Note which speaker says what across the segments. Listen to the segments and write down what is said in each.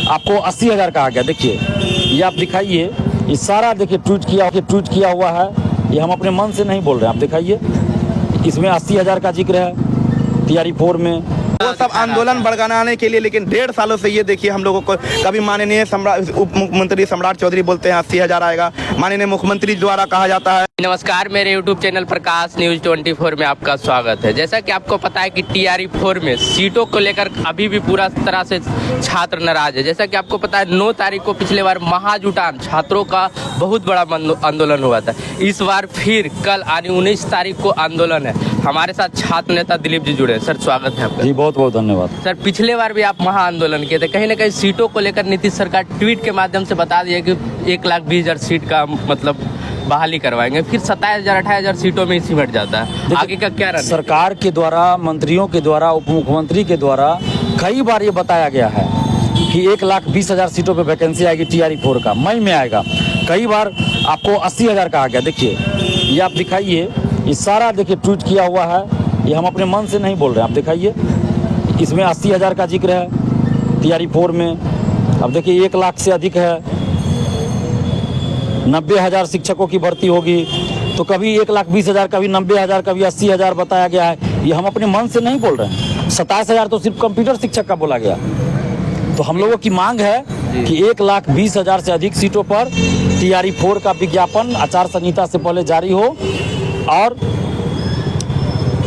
Speaker 1: आपको 80,000 कहा गया। देखिए ये आप दिखाइए, ये सारा देखिए ट्वीट किया हुआ है, ये हम अपने मन से नहीं बोल रहे हैं। आप दिखाइए, इसमें 80,000 का जिक्र है टीआरई 4 में।
Speaker 2: वो सब आंदोलन भड़काने के लिए, लेकिन 1.5 सालों से ये देखिए हम लोगों को कभी माननीय उप मुख्यमंत्री सम्राट चौधरी बोलते हैं 80,000 आएगा, माननीय मुख्यमंत्री द्वारा कहा जाता है।
Speaker 3: नमस्कार, मेरे YouTube चैनल प्रकाश न्यूज 24 में आपका स्वागत है। जैसा कि आपको पता है कि टीआरई 4 में सीटों को लेकर अभी भी पूरा तरह से छात्र नाराज है। जैसा कि आपको पता है 9 तारीख को पिछले बार महाजुटान छात्रों का बहुत बड़ा आंदोलन हुआ था। इस बार फिर कल यानी 19 तारीख को आंदोलन है। हमारे साथ छात्र नेता दिलीप जी जुड़े। सर स्वागत है आपका।
Speaker 1: जी बहुत बहुत धन्यवाद।
Speaker 3: सर पिछले बार भी आप महा आंदोलन किए थे, कहीं ना कहीं सीटों को लेकर नीतीश सरकार ट्वीट के माध्यम से बता दिया कि 1,20,000 सीट का मतलब बहाली करवाएंगे, फिर 27,000-28,000 सीटों में ही सिमट जाता है। आगे का क्या रहना?
Speaker 1: सरकार के द्वारा, मंत्रियों के द्वारा, उप मुख्यमंत्री के द्वारा कई बार ये बताया गया है कि 1,20,000 सीटों पे वैकेंसी आएगी टीआरई 4 का, मई में आएगा। कई बार आपको 80,000 कहा गया। देखिए ये आप दिखाइए, ये सारा देखिए ट्वीट किया हुआ है, ये हम अपने मन से नहीं बोल रहे हैं। आप दिखाइए, इसमें 80,000 का जिक्र है टीआरई 4 में। अब देखिए 1 लाख से अधिक है, 90,000 शिक्षकों की भर्ती होगी। तो कभी 1,20,000, कभी 90,000, कभी 80,000 बताया गया है। ये हम अपने मन से नहीं बोल रहे हैं। 27,000 तो सिर्फ कंप्यूटर शिक्षक का बोला गया। तो हम लोगों की मांग है कि 1,20,000 से अधिक सीटों पर टीआरई 4 का विज्ञापन आचार संहिता से पहले जारी हो और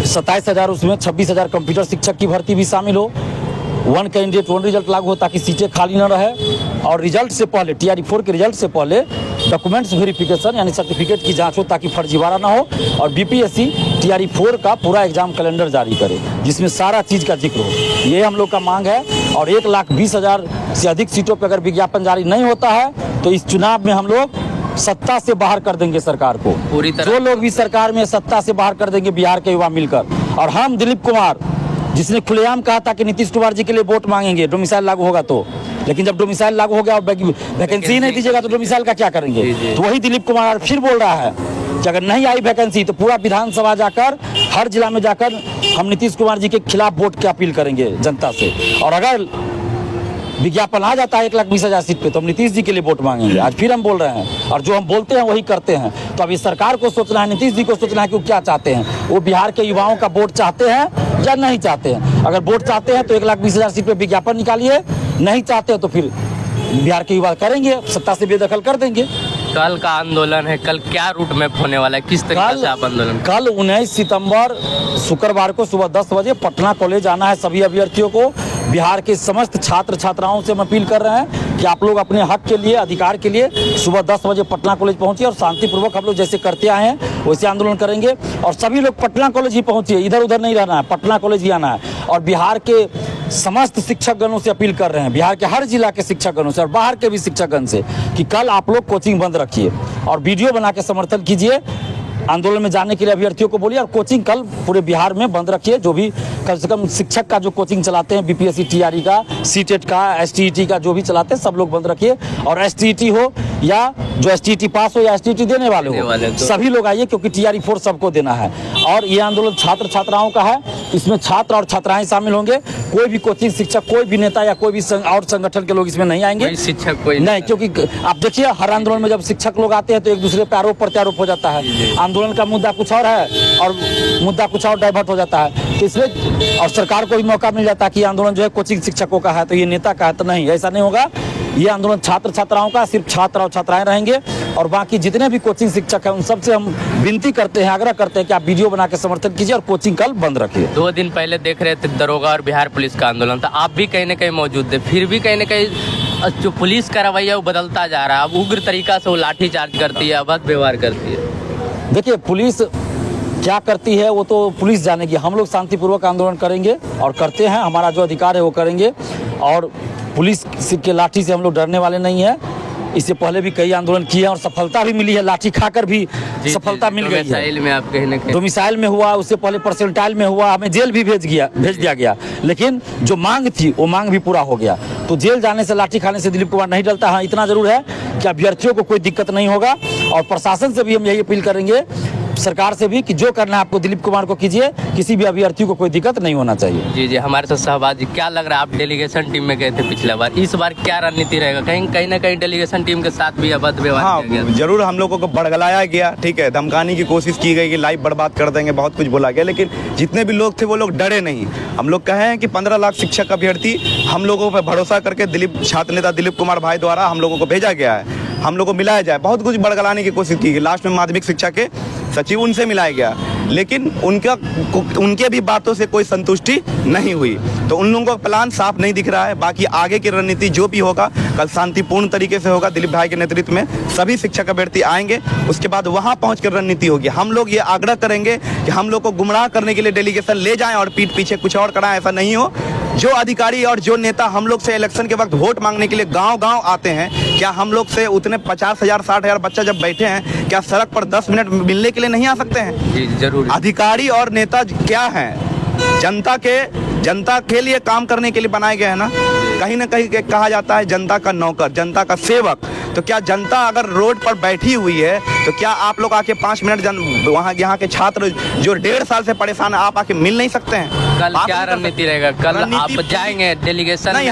Speaker 1: 27,000 उसमें 26,000 कंप्यूटर शिक्षक की भर्ती भी शामिल हो। 1 कैंडिडेट 1 रिजल्ट लागू हो ताकि सीटें खाली न रहे। और रिजल्ट से पहले, टीआरई 4 के रिजल्ट से पहले डॉक्यूमेंट्स वेरिफिकेशन यानी सर्टिफिकेट की जांच हो ताकि फर्जीवाड़ा ना हो। और बीपीएससी टीआरई 4 का पूरा एग्जाम कैलेंडर जारी करे जिसमें सारा चीज़ का जिक्र हो। ये हम लोग का मांग है। और 1,20,000 से अधिक सीटों पर अगर विज्ञापन जारी नहीं होता है तो इस चुनाव में हम लोग सत्ता से बाहर कर देंगे सरकार को।
Speaker 3: पूरी तरह
Speaker 1: जो लोग भी सरकार में सत्ता से बाहर कर देंगे बिहार के युवा मिलकर। और हम दिलीप कुमार, जिसने खुलेआम कहा था कि नीतीश कुमार जी के लिए वोट मांगेंगे डोमिसाइल लागू होगा तो, लेकिन जब डोमिसाइल लागू हो गया और वैकेंसी नहीं दीजिएगा तो डोमिसाइल का क्या करेंगे? तो वही दिलीप कुमार फिर बोल रहा है कि अगर नहीं आई वैकेंसी तो पूरा विधानसभा जाकर, हर जिला में जाकर हम नीतीश कुमार जी के खिलाफ वोट की अपील करेंगे जनता से। और अगर विज्ञापन आ जाता है 1,20,000 सीट पे तो हम नीतीश जी के लिए वोट मांगेंगे। आज फिर हम बोल रहे हैं और जो हम बोलते हैं वही करते हैं। तो अब इस सरकार को सोचना है, नीतीश जी को सोचना है कि वो क्या चाहते हैं। वो बिहार के युवाओं का वोट चाहते हैं या नहीं चाहते हैं। अगर वोट चाहते हैं तो 1,20,000 सीट पे विज्ञापन निकालिए, नहीं चाहते हैं तो फिर बिहार के युवा करेंगे, सत्ता से बेदखल कर देंगे।
Speaker 3: कल का आंदोलन है, कल क्या रूट मैप होने वाला है, किस तरीके से आप आंदोलन?
Speaker 1: कल 19 सितंबर शुक्रवार को सुबह 10 बजे पटना कॉलेज आना है सभी अभ्यर्थियों को। बिहार के समस्त छात्र छात्राओं से हम अपील कर रहे हैं कि आप लोग अपने हक के लिए, अधिकार के लिए सुबह 10 बजे पटना कॉलेज पहुंचिए और शांतिपूर्वक हम लोग जैसे करते आए हैं वैसे आंदोलन करेंगे। और सभी लोग पटना कॉलेज ही पहुंचिए, इधर उधर नहीं रहना है, पटना कॉलेज ही आना है। और बिहार के समस्त शिक्षकगणों से अपील कर रहे हैं, बिहार के हर जिला के शिक्षकगणों से और बाहर के भी शिक्षकगण से, कि कल आप लोग कोचिंग बंद रखिए और वीडियो बना के समर्थन कीजिए। आंदोलन में जाने के लिए अभ्यर्थियों को बोलिए और कोचिंग कल पूरे बिहार में बंद रखिए। जो भी कम से कम शिक्षक का जो कोचिंग चलाते हैं, बीपीएससी टीआरई का, सीटेट का, एसटीईटी का जो भी चलाते हैं सब लोग बंद रखिए। और एसटीईटी हो या जो एसटीईटी पास हो या एसटीईटी देने वाले हो,
Speaker 3: तो
Speaker 1: सभी लोग आइए क्योंकि टीआरई 4 सबको देना है। और ये आंदोलन छात्र छात्राओं का है, इसमें छात्र और छात्राएं शामिल होंगे। कोई भी कोचिंग शिक्षक, कोई भी नेता या कोई भी और संगठन के लोग इसमें नहीं आएंगे।
Speaker 3: शिक्षक कोई
Speaker 1: नहीं, क्योंकि आप देखिए हर आंदोलन में जब शिक्षक लोग आते हैं तो एक दूसरे पर आरोप प्रत्यारोप हो जाता है। आंदोलन का मुद्दा कुछ और है और मुद्दा कुछ और डाइवर्ट हो जाता है। तो इसलिए और सरकार को भी मौका मिल जाता है कि आंदोलन जो है कोचिंग शिक्षकों का है तो ये नेता का है, तो नहीं, ऐसा नहीं होगा। ये आंदोलन छात्र छात्राओं का, सिर्फ छात्र और छात्राएं रहेंगे। और बाकी जितने भी कोचिंग शिक्षक हैं उन सबसे हम विनती करते हैं, आग्रह करते हैं कि आप वीडियो बना के समर्थन कीजिए और कोचिंग कल बंद रखिए।
Speaker 3: 2 दिन पहले देख रहे थे दरोगा और बिहार पुलिस का आंदोलन था, आप भी कहीं ना कहीं मौजूद थे, फिर भी कहीं ना कहीं जो पुलिस का रवैया वो बदलता जा रहा है। अब उग्र तरीका से वो लाठी चार्ज करती है, अभद्र व्यवहार करती है।
Speaker 1: देखिए पुलिस क्या करती है वो तो पुलिस जानेगी। हम लोग शांतिपूर्वक आंदोलन करेंगे और करते हैं, हमारा जो अधिकार है वो करेंगे। और पुलिस के लाठी से हम लोग डरने वाले नहीं है। इससे पहले भी कई आंदोलन किए हैं और सफलता भी मिली है, लाठी खाकर भी सफलता मिल गई है।
Speaker 3: डोमिसाइल में आप कहीं ना कहीं,
Speaker 1: डोमिसाइल में हुआ, उससे पहले परसेंटाइल में हुआ, हमें जेल भी भेज दिया गया। लेकिन जो मांग थी वो मांग भी पूरा हो गया। तो जेल जाने से, लाठी खाने से दिलीप कुमार नहीं डरता। हाँ, इतना जरूर है कि अभ्यर्थियों को कोई दिक्कत नहीं होगा। और प्रशासन से भी हम यही अपील करेंगे सरकार से भी कि जो करना है आपको दिलीप कुमार को कीजिए, किसी भी अभ्यर्थी को कोई दिक्कत नहीं होना चाहिए।
Speaker 3: जी जी, हमारे साथ सहबाजी क्या लग रहा है, आप डेलीगेशन टीम में गए थे पिछला बार, इस बार क्या रणनीति रहेगा? कहीं ना कहीं डेलीगेशन टीम के साथ भी अभद्र व्यवहार
Speaker 2: हाँ
Speaker 3: किया गया।
Speaker 2: जरूर हम लोगों को बड़गलाया गया, ठीक है, धमकाने की कोशिश की गई कि लाइव बर्बाद कर देंगे, बहुत कुछ बोला गया, लेकिन जितने भी लोग थे वो लोग डरे नहीं। हम लोग कहे हैं कि 15 लाख शिक्षक अभ्यर्थी हम लोगों पर भरोसा करके दिलीप छात्र नेता दिलीप कुमार भाई द्वारा हम लोगों को भेजा गया है, हम लोग को मिलाया जाए। बहुत कुछ बड़गलाने की कोशिश की गई, लास्ट में माध्यमिक शिक्षा के सचिव उनसे मिलाया गया, लेकिन उनके भी बातों से कोई संतुष्टि नहीं हुई। तो उन लोगों का प्लान साफ नहीं दिख रहा है। बाकी आगे की रणनीति जो भी होगा कल शांतिपूर्ण तरीके से होगा। दिलीप भाई के नेतृत्व में सभी शिक्षक अभ्यर्थी आएंगे, उसके बाद वहां पहुंचकर रणनीति होगी। हम लोग ये आग्रह करेंगे कि हम लोग को गुमराह करने के लिए डेलीगेशन ले जाएं और पीठ पीछे कुछ और कराएं, ऐसा नहीं हो। जो अधिकारी और जो नेता हम लोग से इलेक्शन के वक्त वोट मांगने के लिए गांव-गांव आते हैं, क्या हम लोग से उतने 50,000 60,000 बच्चा जब बैठे हैं, क्या सड़क पर 10 मिनट मिलने के लिए नहीं आ सकते हैं?
Speaker 3: जी जरूर।
Speaker 2: अधिकारी और नेता क्या हैं? जनता के लिए काम करने के लिए बनाए गए हैं ना। कहीं ना कहीं कहा जाता है जनता का नौकर, जनता का सेवक। तो क्या जनता अगर रोड पर बैठी हुई है तो क्या आप लोग आके 5 मिनट वहाँ यहाँ के छात्र जो 1.5 साल से परेशान है, आप आके मिल नहीं सकते हैं?
Speaker 3: कल क्या रणनीति रहेगा? कल आप जाएंगे डेलीगेशन?
Speaker 2: नहीं,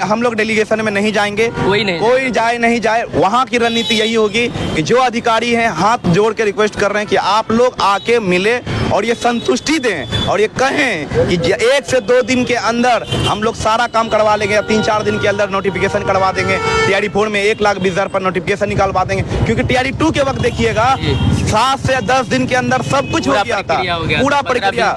Speaker 2: हम लोग डेलीगेशन में नहीं जाएंगे। कोई जाए नहीं जाए, वहाँ की रणनीति यही होगी कि जो अधिकारी हैं हाथ जोड़ के रिक्वेस्ट कर रहे हैं कि आप लोग आके मिले और ये संतुष्टि दें और ये कहें कि 1 से 2 दिन के अंदर हम लोग सारा काम करवा लेंगे, 3-4 दिन के अंदर नोटिफिकेशन करवा देंगे। TRE 4 में 1,20,000 पर नोटिफिकेशन निकालवा देंगे, क्योंकि TRE 2 के वक्त देखिएगा 7 से 10 दिन के अंदर सब कुछ हो गया था, पूरा प्रक्रिया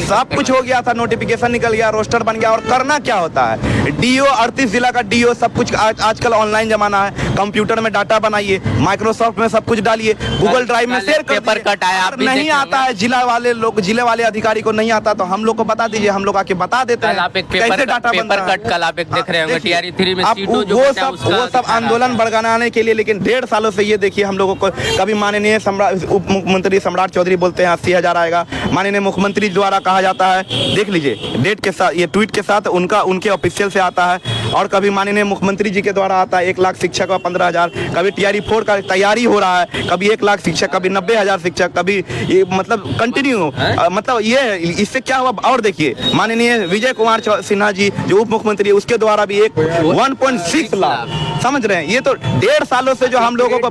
Speaker 2: सब कुछ हो गया था, नोटिफिकेशन निकल गया, रोस्टर बन गया। और करना क्या होता है, DO 38 जिला का DO सब कुछ आजकल ऑनलाइन जमाना है, कंप्यूटर में डाटा बनाइए, माइक्रोसॉफ्ट में सब कुछ डालिए, गूगल ड्राइव में शेयर कर
Speaker 3: पेपर कट आया।
Speaker 2: नहीं आता है जिले वाले अधिकारी को नहीं आता, तो हम लोग को बता दीजिए, हम लोग आके बता देते हैं कैसे डाटा बनता है।
Speaker 3: कल आप एक देख रहे होंगे TRE 3 में सीटों जो
Speaker 2: वो सब आंदोलन भड़काने के लिए, लेकिन 1.5 सालों से ये देखिए हम लोगों को कभी माननीय उप मुख्यमंत्री सम्राट चौधरी बोलते हैं 80,000 आएगा, माननीय मुख्यमंत्री द्वारा कहा जाता है, देख लीजिए डेट के साथ, ये ट्वीट के साथ उनके ऑफिशियल से आता है, और कभी माननीय मुख्यमंत्री जी के द्वारा आता है 1 लाख शिक्षक का 15,000, कभी TRE 4 का तैयारी हो रहा है, कभी 1 लाख शिक्षक, कभी 90,000 शिक्षक, कभी ये मतलब कंटिन्यू, मतलब ये इससे क्या हुआ। और देखिए माननीय विजय कुमार सिन्हा जी जो उप मुख्यमंत्री है, उसके द्वारा भी 1.6 लाख, समझ रहे हैं। ये तो 1.5 सालों से जो हम लोगों को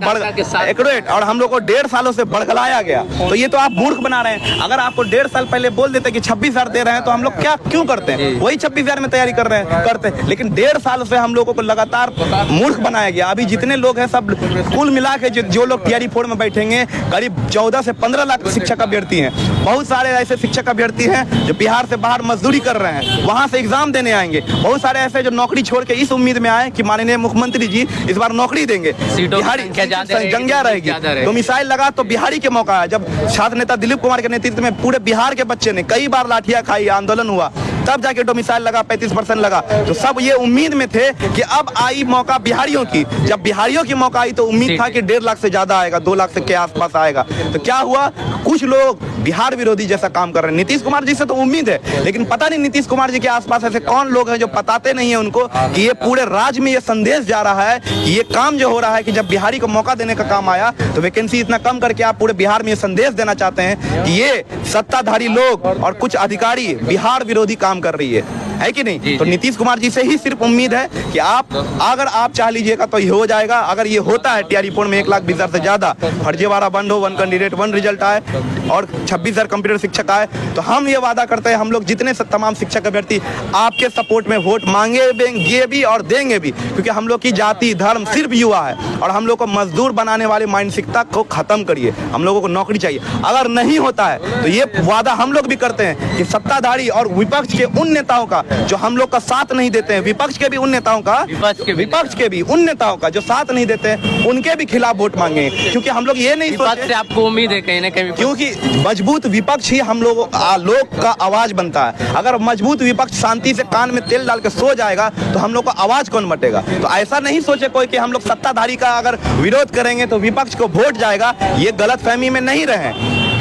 Speaker 2: एक्यूरेट, और हम लोग को 1.5 सालों से बड़गलाया गया, तो ये तो आप मूर्ख बना रहे हैं। अगर आपको 1.5 साल पहले बोल देते कि 26,000 दे रहे हैं, तो हम लोग क्यों करते हैं, वही 26,000 में तैयारी करते हैं। लेकिन 1.5 साल से हम लोगों को लगातार मूर्ख बनाया गया। अभी जितने लोग हैं सब कुल मिला के जो लोग TRE 4 में बैठेंगे, करीब 14 से 15 लाख शिक्षक अभ्यर्थी हैं। बहुत सारे ऐसे शिक्षक अभ्यर्थी हैं जो बिहार से बाहर मजदूरी कर रहे हैं, वहां से एग्जाम देने आएंगे। बहुत सारे ऐसे जो नौकरी छोड़ के इस उम्मीद में आए कि माननीय मुख्यमंत्री जी इस बार नौकरी देंगे, बिहारी जंगिया रहेगी, तो मिसाइल लगा तो बिहारी के मौका है। जब छात्र नेता दिलीप कुमार के नेतृत्व में पूरे बिहार के बच्चे ने कई बार लाठियां खाई, आंदोलन हुआ, तब जाके डोमिसाइल लगा, 35% लगा। तो सब ये उम्मीद में थे कि अब आई मौका बिहारियों की। जब बिहारियों की मौका आई तो उम्मीद था कि 1.5 लाख से ज्यादा आएगा, 2 लाख के आसपास आएगा। तो क्या हुआ, कुछ लोग बिहार विरोधी जैसा काम कर रहे हैं। नीतीश कुमार जी से तो उम्मीद है, लेकिन पता नहीं नीतीश कुमार जी के आसपास ऐसे कौन लोग हैं जो बताते नहीं है उनको कि ये पूरे राज्य में ये संदेश जा रहा है कि ये काम जो हो रहा है कि जब बिहारी को मौका देने का काम आया तो वैकेंसी इतना कम करके आप पूरे बिहार में ये संदेश देना चाहते हैं कि ये सत्ताधारी लोग और कुछ अधिकारी बिहार विरोधी काम कर रही है कि नहीं। तो नीतीश कुमार जी से ही सिर्फ उम्मीद है कि अगर आप चाह लीजिएगा तो ये हो जाएगा। अगर ये होता है TRE 4 में 1,20,000 से ज्यादा फर्जीवाड़ा बंद हो, 1 कैंडिडेट 1 रिजल्ट आए और 26,000 कंप्यूटर शिक्षक आए, तो हम ये वादा करते हैं, हम लोग जितने तमाम शिक्षक अभ्यर्थी आपके सपोर्ट में वोट मांगेंगे भी और देंगे भी, क्योंकि हम लोग की जाति धर्म सिर्फ युवा है और हम लोग को मजदूर बनाने वाली मानसिकता को खत्म करिए। हम लोगों को नौकरी चाहिए। अगर नहीं होता है तो ये वादा हम लोग भी करते हैं कि सत्ताधारी और विपक्ष के उन नेताओं का जो हम लोग का साथ नहीं देते हैं, विपक्ष के भी उन नेताओं का जो साथ नहीं देते हैं, उनके भी खिलाफ वोट मांगे, क्योंकि हम लोग ये नहीं सोचते।
Speaker 3: आपको उम्मीद है कहीं ना कहीं,
Speaker 2: क्योंकि मजबूत विपक्ष ही हम लोग का आवाज बनता है। अगर मजबूत विपक्ष शांति से कान में तेल डाल के सो जाएगा तो हम लोग का आवाज कौन बटेगा। तो ऐसा नहीं सोचे कोई कि हम लोग सत्ताधारी का अगर विरोध करेंगे तो विपक्ष को वोट जाएगा, ये गलत फहमी में नहीं रहे।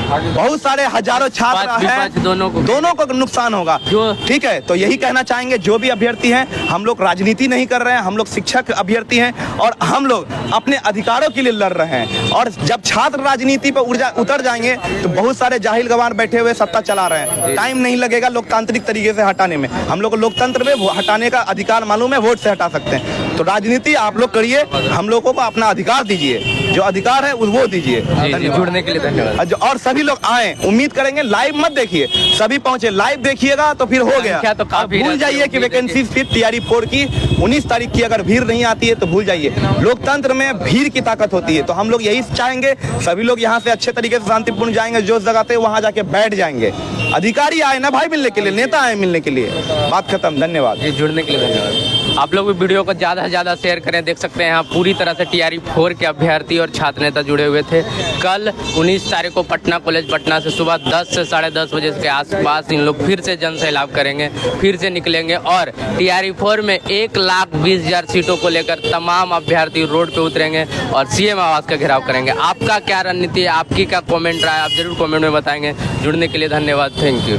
Speaker 2: बहुत सारे हजारों छात्र
Speaker 3: विपक्ष
Speaker 2: हैं, दोनों को नुकसान होगा। ठीक है, तो यही कहना चाहेंगे जो भी अभ्यर्थी हैं, हम लोग राजनीति नहीं कर रहे हैं, हम लोग शिक्षक अभ्यर्थी हैं और हम लोग अपने अधिकारों के लिए लड़ रहे हैं। और जब छात्र राजनीति पर उतर जाएंगे तो बहुत सारे जाहिल गवार बैठे हुए सत्ता चला रहे हैं, टाइम नहीं लगेगा लोकतांत्रिक तरीके से हटाने में। हम लोग को लोकतंत्र में हटाने का अधिकार मालूम है, वोट से हटा सकते हैं। तो राजनीति आप लोग करिए, हम लोगों को अपना अधिकार दीजिए, जो अधिकार है वो दीजिए।
Speaker 3: जुड़ने के लिए धन्यवाद।
Speaker 2: और सभी लोग आए, उम्मीद करेंगे, लाइव मत देखिए, सभी पहुंचे, लाइव देखिएगा तो फिर हो गया।
Speaker 3: तो काफी
Speaker 2: भूल जाइए कि वैकेंसी फिर तैयारी 4 की 19 तारीख की अगर भीड़ नहीं आती है तो भूल जाइए। लोकतंत्र में भीड़ की ताकत होती है, तो हम लोग यही चाहेंगे सभी लोग यहाँ से अच्छे तरीके से शांतिपूर्ण जाएंगे, जोश जगाते वहां जाके बैठ जाएंगे। अधिकारी आए ना भाई मिलने के लिए, नेता आए मिलने के लिए। बात खत्म, धन्यवाद।
Speaker 3: जुड़ने के लिए धन्यवाद। आप लोग भी वीडियो को ज़्यादा से ज़्यादा शेयर करें। देख सकते हैं यहाँ पूरी तरह से TRE 4 के अभ्यर्थी और छात्र नेता जुड़े हुए थे। कल 19 तारीख को पटना कॉलेज पटना से सुबह 10 से 10:30 बजे के आसपास इन लोग फिर से जन सैलाब करेंगे, फिर से निकलेंगे और TRE 4 में 1,20,000 सीटों को लेकर तमाम अभ्यर्थी रोड पे उतरेंगे और CM आवास का घेराव करेंगे। आपका क्या रणनीति है, आपकी क्या कमेंट रहा है, आप जरूर कमेंट में बताएंगे। जुड़ने के लिए धन्यवाद, थैंक यू।